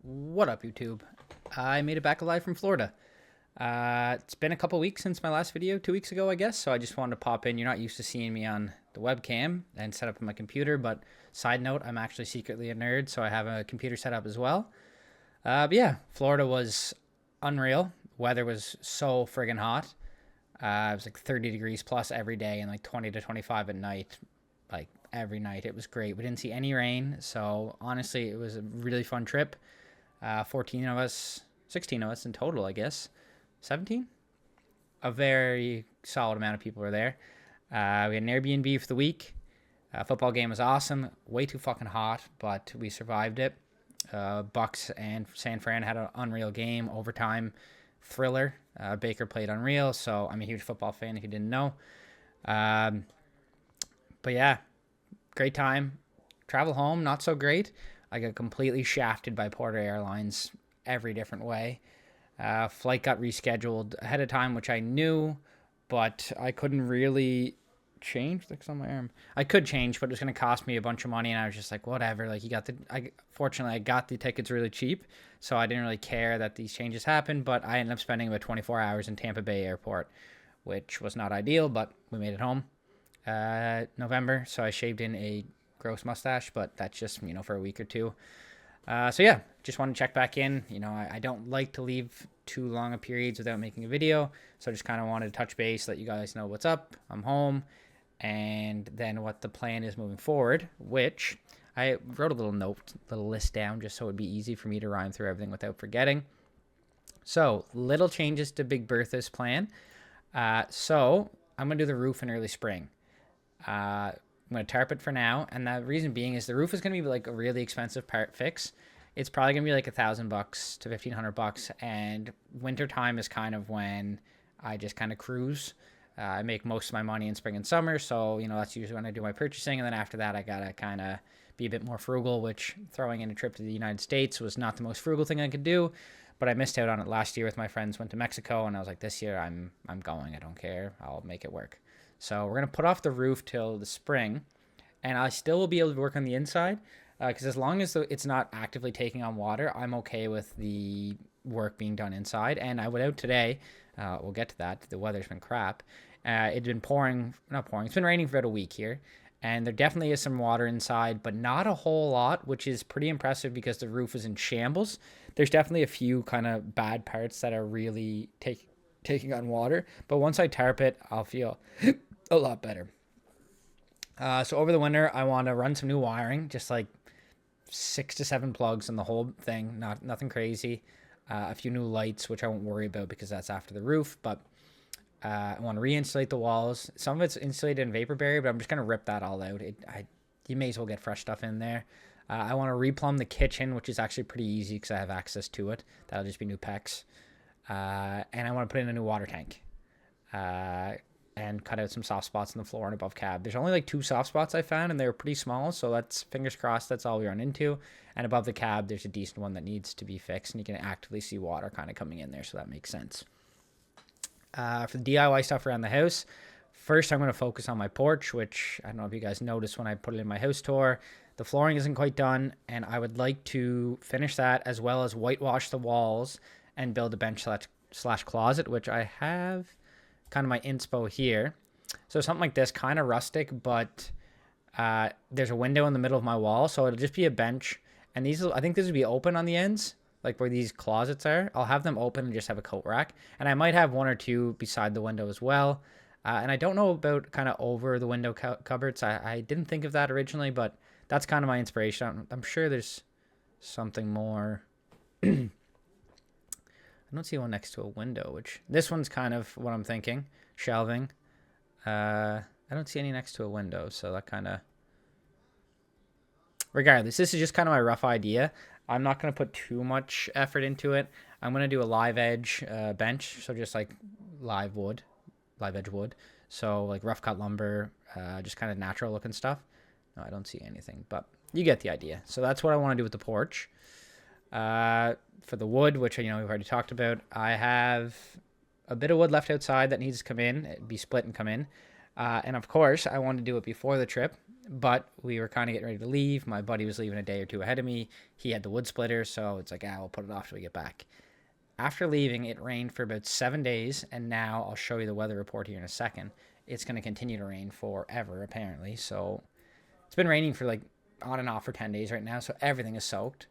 What up, YouTube? I made it back alive from Florida. It's been a couple weeks since my last video, 2 weeks ago, I guess. So I just wanted to pop in. You're not used to seeing me on the webcam and set up on my computer, but side note, I'm actually secretly a nerd, so I have a computer set up as well. But yeah, Florida was unreal. Weather was so friggin' hot. It was like 30 degrees plus every day and like 20 to 25 at night, like every night. It was great. We didn't see any rain, so honestly, it was a really fun trip. 14 of us, 16 of us in total, I guess. 17? A very solid amount of people were there. We had an Airbnb for the week. Football game was awesome. Way too fucking hot, but we survived it. Bucks and San Fran had an unreal game, overtime thriller. Baker played unreal, so I'm a huge football fan if you didn't know. Um, but yeah, great time. Travel home, not so great. I got completely shafted by Porter Airlines every different way. Flight got rescheduled ahead of time, which I knew, but I couldn't really change. Like on my arm, I could change, but it was going to cost me a bunch of money, and I was just like, whatever. Like fortunately, I got the tickets really cheap, so I didn't really care that these changes happened. But I ended up spending about 24 hours in Tampa Bay Airport, which was not ideal, but we made it home. November, so I shaved in a gross mustache, but that's just for a week or two. So yeah, just want to check back in. I don't like to leave too long a periods without making a video, so I just kind of wanted to touch base, let you guys know what's up. I'm home, and then what the plan is moving forward, which I wrote a little list down just so it'd be easy for me to rhyme through everything without forgetting. So little changes to Big Bertha's plan. So I'm gonna do the roof in early spring. I'm going to tarp it for now, and the reason being is the roof is going to be like a really expensive part fix. It's probably going to be like $1,000 to $1,500, and winter time is kind of when I just kind of cruise. I make most of my money in spring and summer, so that's usually when I do my purchasing, and then after that I gotta kind of be a bit more frugal, which throwing in a trip to the United States was not the most frugal thing I could do, but I missed out on it last year with my friends. Went to Mexico, and I was like, this year I'm going. I don't care. I'll make it work. So we're going to put off the roof till the spring, and I still will be able to work on the inside because as long as it's not actively taking on water, I'm okay with the work being done inside. And I went out today. We'll get to that. The weather's been crap. It's been pouring, not pouring. It's been raining for about a week here, and there definitely is some water inside, but not a whole lot, which is pretty impressive because the roof is in shambles. There's definitely a few kind of bad parts that are really taking on water, but once I tarp it, I'll feel a lot better. So over the winter, I want to run some new wiring, just like 6 to 7 plugs in the whole thing, nothing crazy. A few new lights, which I won't worry about because that's after the roof, but I want to re-insulate the walls. Some of it's insulated in vapor barrier, but I'm just going to rip that all out. You may as well get fresh stuff in there. I want to replumb the kitchen, which is actually pretty easy because I have access to it. That'll just be new PEX. And I want to put in a new water tank. And cut out some soft spots in the floor and above cab. There's only like 2 soft spots I found, and they were pretty small, so that's fingers crossed that's all we run into. And above the cab, there's a decent one that needs to be fixed, and you can actively see water kind of coming in there, so that makes sense. For the DIY stuff around the house, first I'm going to focus on my porch, which I don't know if you guys noticed when I put it in my house tour. The flooring isn't quite done, and I would like to finish that as well as whitewash the walls and build a bench slash closet, which I have kind of my inspo here. So something like this, kind of rustic, but there's a window in the middle of my wall, so it'll just be a bench. And I think this would be open on the ends, like where these closets are. I'll have them open and just have a coat rack. And I might have 1 or 2 beside the window as well. And I don't know about kind of over the window cupboards. I didn't think of that originally, but that's kind of my inspiration. I'm sure there's something more. I don't see one next to a window, which this one's kind of what I'm thinking. Shelving. I don't see any next to a window, so that kind of... Regardless, this is just kind of my rough idea. I'm not going to put too much effort into it. I'm going to do a live edge bench, so just like live edge wood. So like rough cut lumber, just kind of natural looking stuff. No, I don't see anything, but you get the idea. So that's what I want to do with the porch. For the wood, which we've already talked about, I have a bit of wood left outside that needs to come in. It'd be split and come in. And of course, I want to do it before the trip. But we were kind of getting ready to leave. My buddy was leaving a day or two ahead of me. He had the wood splitter, so it's like, we'll put it off till we get back. After leaving, it rained for about 7 days, and now I'll show you the weather report here in a second. It's going to continue to rain forever, apparently. So it's been raining for like on and off for 10 days right now, so everything is soaked.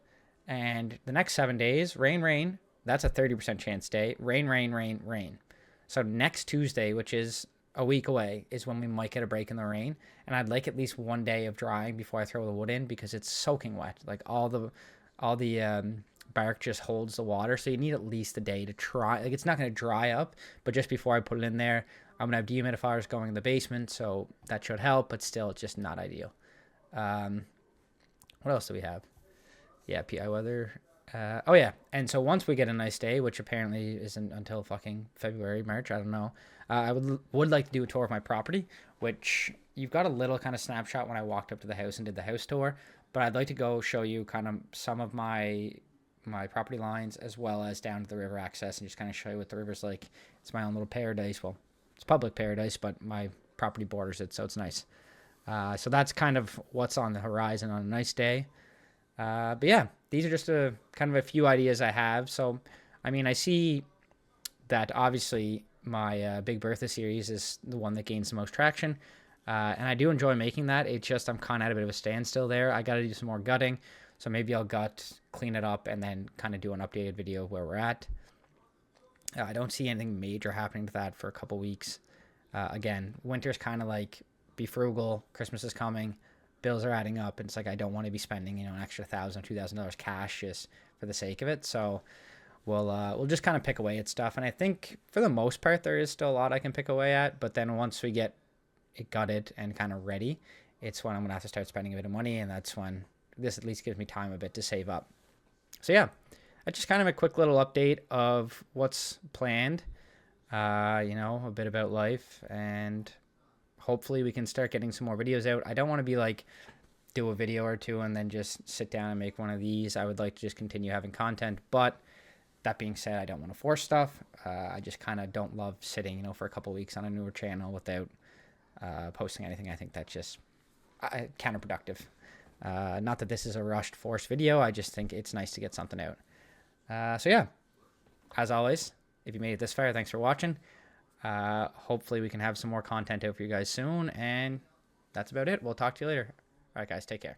And the next 7 days, rain, rain. That's a 30% chance day. Rain, rain, rain, rain. So next Tuesday, which is a week away, is when we might get a break in the rain. And I'd like at least one day of drying before I throw the wood in because it's soaking wet. Like all the bark just holds the water, so you need at least a day to try. Like it's not going to dry up, but just before I put it in there, I'm going to have dehumidifiers going in the basement, so that should help, but still it's just not ideal. What else do we have? Yeah, PI weather. Oh yeah, and so once we get a nice day, which apparently isn't until fucking February, March, I don't know. I would like to do a tour of my property, which you've got a little kind of snapshot when I walked up to the house and did the house tour, but I'd like to go show you kind of some of my property lines as well as down to the river access and just kind of show you what the river's like. It's my own little paradise. Well, it's public paradise, but my property borders it, so it's nice. So that's kind of what's on the horizon on a nice day. But yeah, these are just a kind of a few ideas I have. So, I mean, I see that obviously my Big Bertha series is the one that gains the most traction. And I do enjoy making that. It's just I'm kind of at a bit of a standstill there. I got to do some more gutting. So maybe I'll gut, clean it up, and then kind of do an updated video of where we're at. I don't see anything major happening to that for a couple weeks. Again, winter's kind of like be frugal. Christmas is coming. Bills are adding up. And it's like I don't want to be spending, an extra $1,000, $2,000 cash just for the sake of it. So we'll just kind of pick away at stuff. And I think for the most part, there is still a lot I can pick away at. But then once we get it gutted and kind of ready, it's when I'm going to have to start spending a bit of money. And that's when this at least gives me time a bit to save up. So yeah, that's just kind of a quick little update of what's planned, a bit about life, and hopefully we can start getting some more videos out. I don't want to be like do a video or two and then just sit down and make one of these. I would like to just continue having content, but that being said, I don't want to force stuff. I just kind of don't love sitting, for a couple weeks on a newer channel without posting anything. I think that's just counterproductive. Not that this is a rushed, forced video. I just think it's nice to get something out. So yeah, as always, if you made it this far, thanks for watching. Hopefully we can have some more content out for you guys soon. And that's about it. We'll talk to you later. All right, guys, take care.